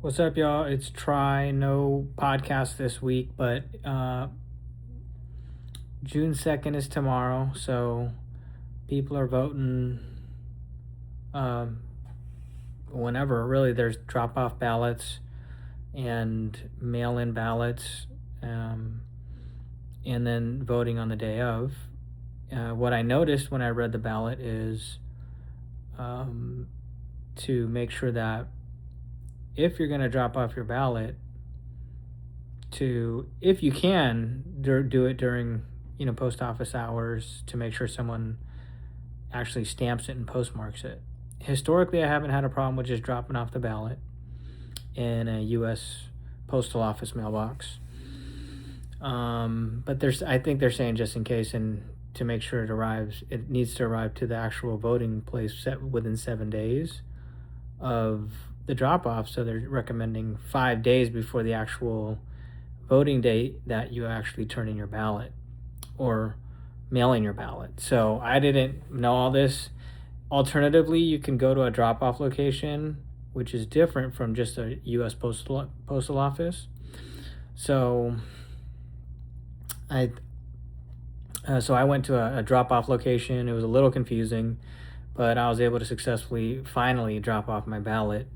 What's up, y'all? It's Try. No podcast this week, but June 2nd is tomorrow, so people are voting um, whenever. Really, there's drop off ballots and mail in ballots, um, and then voting on the day of. What I noticed when I read the ballot is um, to make sure that if you're going to drop off your ballot, to if you can do it during post office hours to make sure someone actually stamps it and postmarks it. Historically, I haven't had a problem with just dropping off the ballot in a U.S. postal office mailbox. But I think they're saying just in case and to make sure it needs to arrive to the actual voting place set within 7 days of the drop off. So they're recommending 5 days before the actual voting date that you actually turn in your ballot or mail in your ballot. So I didn't know all this. Alternatively, you can go to a drop off location, which is different from just a U.S. postal office. So I went to a drop off location. It was a little confusing, but I was able to successfully finally drop off my ballot.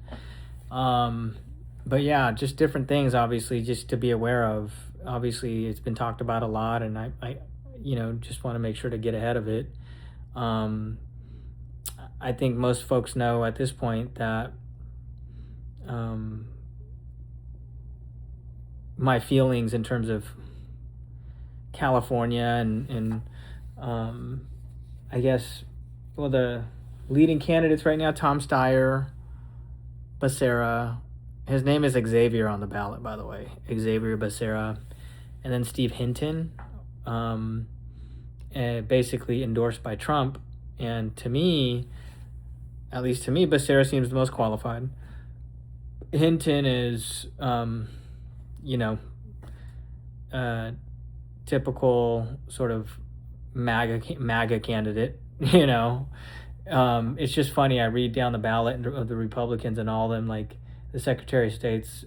But yeah, just different things, obviously, just to be aware of. Obviously, it's been talked about a lot, and I just want to make sure to get ahead of it. I think most folks know at this point that my feelings in terms of California and I guess, well, the leading candidates right now, Tom Steyer, Becerra. His name is Xavier on the ballot, by the way. Xavier Becerra. And then Steve Hinton, basically endorsed by Trump. And to me, at least to me, Becerra seems the most qualified. Hinton is, typical sort of MAGA candidate, It's just funny. I read down the ballot of the Republicans and all of them, like the Secretary of State's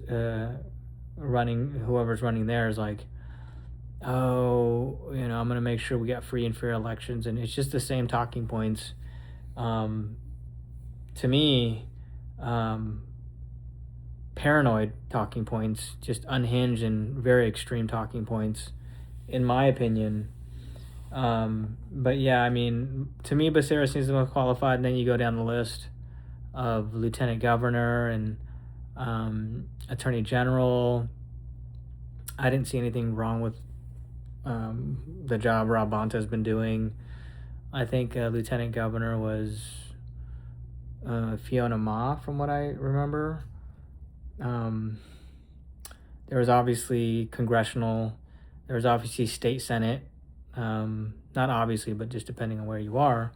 whoever's running there is like, oh, I'm going to make sure we got free and fair elections. And it's just the same talking points. To me, paranoid talking points, just unhinged and very extreme talking points, in my opinion. But yeah, I mean, to me, Becerra seems the most qualified. And then you go down the list of lieutenant governor and attorney general. I didn't see anything wrong with the job Rob Bonta has been doing. I think lieutenant governor was Fiona Ma, from what I remember. There was obviously there was obviously state senate. Not obviously, but just depending on where you are.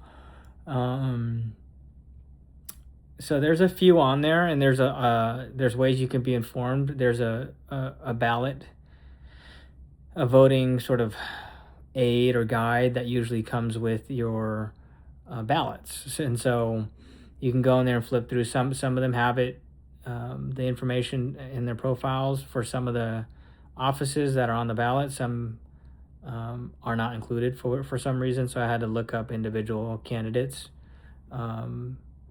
So there's a few on there, and there's ways you can be informed. There's a ballot, a voting sort of aid or guide that usually comes with your ballots, and so you can go in there and flip through. Some of them have it, the information in their profiles for some of the offices that are on the ballot. Some are not included for some reason, so I had to look up individual candidates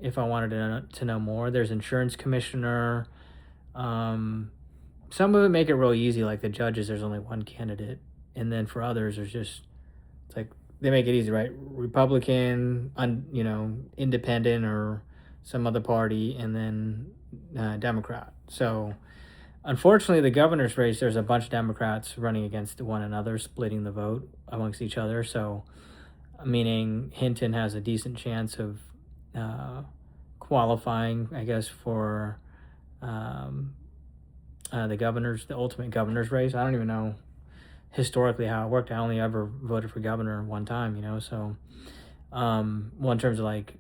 if I wanted to know more. There's insurance commissioner. Some of it make it real easy, like the judges, there's only one candidate, and then for others it's like they make it easy, right? Republican, independent, or some other party, and then Democrat. So unfortunately, the governor's race, there's a bunch of Democrats running against one another, splitting the vote amongst each other. So, meaning Hinton has a decent chance of qualifying, I guess, for the ultimate governor's race. I don't even know historically how it worked. I only ever voted for governor one time, So, well, in terms of like,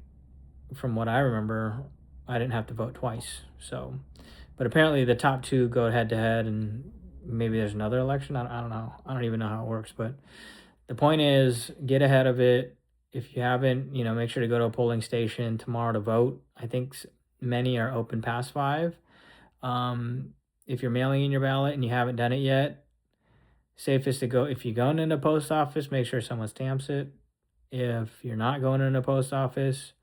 from what I remember, I didn't have to vote twice. So, but apparently the top two go head to head, and maybe there's another election. I don't know. I don't even know how it works. But the point is, get ahead of it. If you haven't, make sure to go to a polling station tomorrow to vote. I think many are open past 5. If you're mailing in your ballot and you haven't done it yet, safest to go, if you go into the post office, make sure someone stamps it. If you're not going in the post office,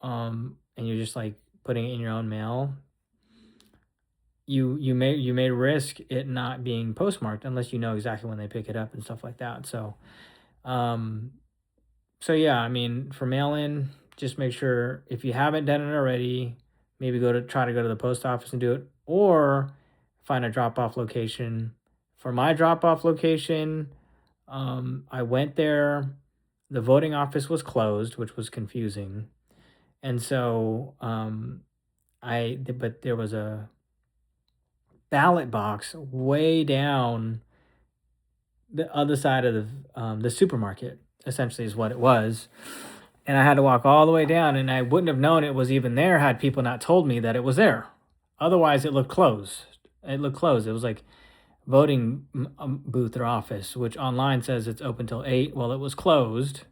and you're just like putting it in your own mail, you may risk it not being postmarked unless you know exactly when they pick it up and stuff like that. Um, so yeah, I mean, for mail in, just make sure if you haven't done it already, maybe try to go to the post office and do it, or find a drop off location. For my drop off location, I went there. The voting office was closed, which was confusing, and so but there was a ballot box way down the other side of the supermarket. Essentially, is what it was, and I had to walk all the way down, and I wouldn't have known it was even there had people not told me that it was there. Otherwise, it looked closed. It looked closed. It was like voting booth or office, which online says it's open till 8. Well, it was closed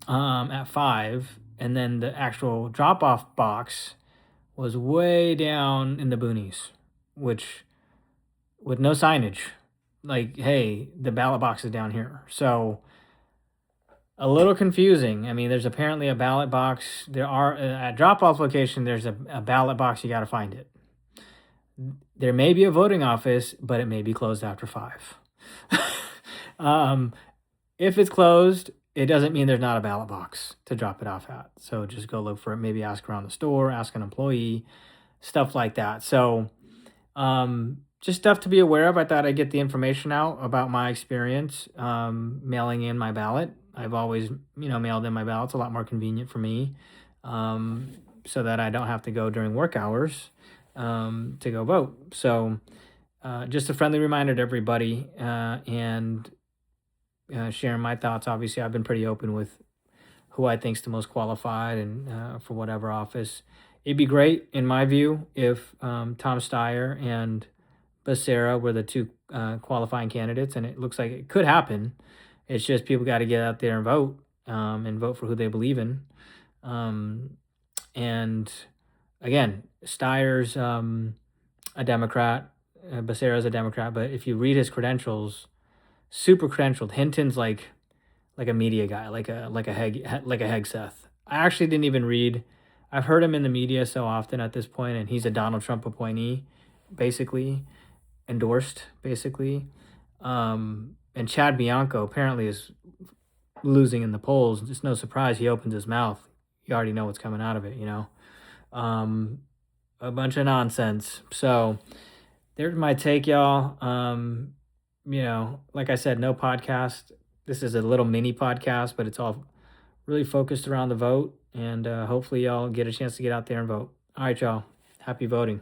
at 5, and then the actual drop off box was way down in the boonies, which with no signage, like, hey, the ballot box is down here. So a little confusing. I mean, there's apparently a ballot box. There are at drop off location. There's a ballot box. You got to find it. There may be a voting office, but it may be closed after 5. If it's closed, it doesn't mean there's not a ballot box to drop it off at. So just go look for it. Maybe ask around the store, ask an employee, stuff like that. So just stuff to be aware of. I thought I'd get the information out about my experience mailing in my ballot. I've always, mailed in my ballot. It's a lot more convenient for me, so that I don't have to go during work hours to go vote. So just a friendly reminder to everybody, and sharing my thoughts. Obviously, I've been pretty open with who I think's the most qualified and for whatever office. It'd be great, in my view, if Tom Steyer and Becerra were the two qualifying candidates, and it looks like it could happen. It's just people got to get out there and vote for who they believe in. And again, Steyer's a Democrat, Becerra's a Democrat, but if you read his credentials, super credentialed. Hinton's like a media guy, like a Hegseth. I actually didn't even read. I've heard him in the media so often at this point, and he's a Donald Trump appointee, basically endorsed, basically. And Chad Bianco apparently is losing in the polls. It's no surprise he opens his mouth. You already know what's coming out of it, a bunch of nonsense. So there's my take, y'all. Like I said, no podcast. This is a little mini podcast, but it's all really focused around the vote. And hopefully y'all get a chance to get out there and vote. All right, y'all. Happy voting.